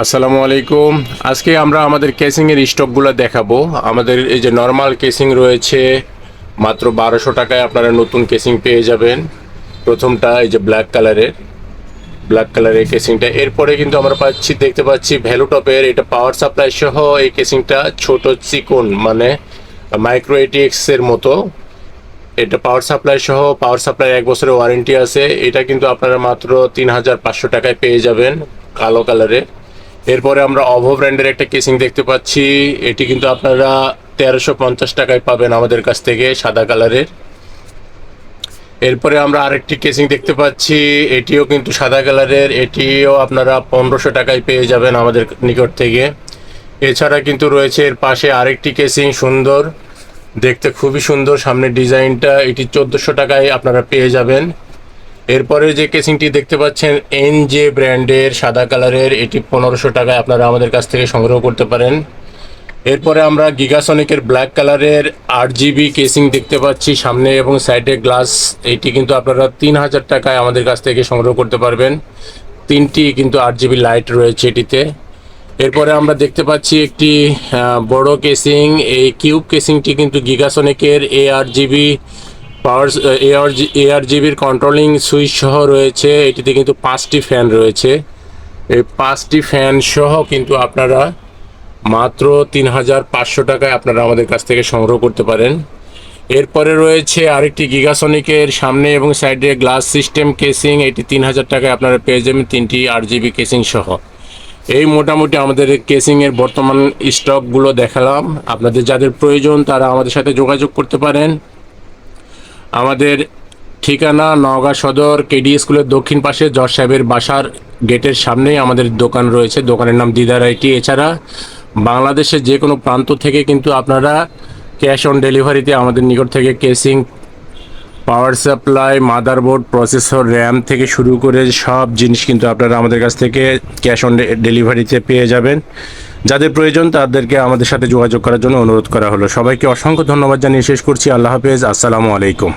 আসসালামু আলাইকুম। আজকে আমরা আমাদের কেসিংয়ের স্টকগুলো দেখাবো। আমাদের এই যে নর্মাল কেসিং রয়েছে মাত্র 1200 টাকায় আপনারা নতুন কেসিং পেয়ে যাবেন। প্রথমটা এই যে ব্ল্যাক কালারের কেসিংটা। এরপরে কিন্তু আমরা দেখতে পাচ্ছি ভ্যালুটপের এটা পাওয়ার সাপ্লাই সহ এই কেসিংটা ছোট চিকন মানে মাইক্রো এটিএক্স এর মতো। এটা পাওয়ার সাপ্লাই সহ, পাওয়ার সাপ্লাই 1 বছরের ওয়ারেন্টি আছে। এটা কিন্তু আপনারা মাত্র 3500 টাকায় পেয়ে যাবেন কালো কালারে। এরপরে আমরা অভো ব্র্যান্ডের একটা কেসিং দেখতে পাচ্ছি। এটি কিন্তু আপনারা 1350 টাকায় পাবেন আমাদের কাছ থেকে সাদা কালারের। এরপরে আমরা আরেকটি কেসিং দেখতে পাচ্ছি, এটিও কিন্তু সাদা কালারের। এটিও আপনারা 1500 টাকায় পেয়ে যাবেন আমাদের নিকট থেকে। এছাড়া কিন্তু রয়েছে এর পাশে আরেকটি কেসিং, সুন্দর দেখতে, খুবই সুন্দর সামনের ডিজাইনটা। এটি 1400 টাকায় আপনারা পেয়ে যাবেন। এরপরে যে কেসিংটি দেখতে পাচ্ছেন এনজে ব্র্যান্ডের সাদা কালারের, এটি 1500 টাকায় আপনারা আমাদের কাছ থেকে সংগ্রহ করতে পারেন। এরপরে আমরা গিগাসনিকের ব্ল্যাক কালারের 8GB কেসিং দেখতে পাচ্ছি সামনে এবং সাইডে গ্লাস। এটি কিন্তু আপনারা 3000 টাকায় আমাদের কাছ থেকে সংগ্রহ করতে পারবেন। 3টি কিন্তু 8GB লাইট রয়েছে এটিতে। এরপরে আমরা দেখতে পাচ্ছি একটি বড় কেসিং। এই কিউব কেসিংটি কিন্তু গিগাসনিকের ARGB পাওয়ার ARGBর কন্ট্রোলিং সুইচ সহ রয়েছে। এটিতে কিন্তু 5টি ফ্যান রয়েছে। এই 5টি ফ্যান সহ কিন্তু আপনারা মাত্র 3500 টাকায় আপনারা আমাদের কাছ থেকে সংগ্রহ করতে পারেন। এরপরে রয়েছে আরেকটি গিগাসনিকের সামনে এবং সাইডে গ্লাস সিস্টেম কেসিং। এটি 3000 টাকায় আপনারা পেয়ে যাবেন 3টি 8GB কেসিং সহ। এই মোটামুটি আমাদের কেসিংয়ের বর্তমান স্টকগুলো দেখালাম। আপনাদের যাদের প্রয়োজন তারা আমাদের সাথে যোগাযোগ করতে পারেন। আমাদের ঠিকানা নওগাঁ সদর কেডি স্কুলের দক্ষিণ পাশে জজ সাহেবের বাসার গেটের সামনেই আমাদের দোকান রয়েছে। দোকানের নাম দিদার আইটি। এছাড়া বাংলাদেশের যে কোনো প্রান্ত থেকে কিন্তু আপনারা ক্যাশ অন ডেলিভারিতে আমাদের নিকট থেকে casing, power supply, motherboard, processor, RAM থেকে শুরু করে সব জিনিস কিন্তু আপনারা আমাদের কাছ থেকে ক্যাশ অন ডেলিভারিতে পেয়ে যাবেন। যাদের প্রয়োজন তাদেরকে আমাদের সাথে যোগাযোগ করার জন্য অনুরোধ করা হলো। সবাইকে অসংখ্য ধন্যবাদ জানিয়ে শেষ করছি। আল্লাহ হাফেজ। আসসালামু আলাইকুম।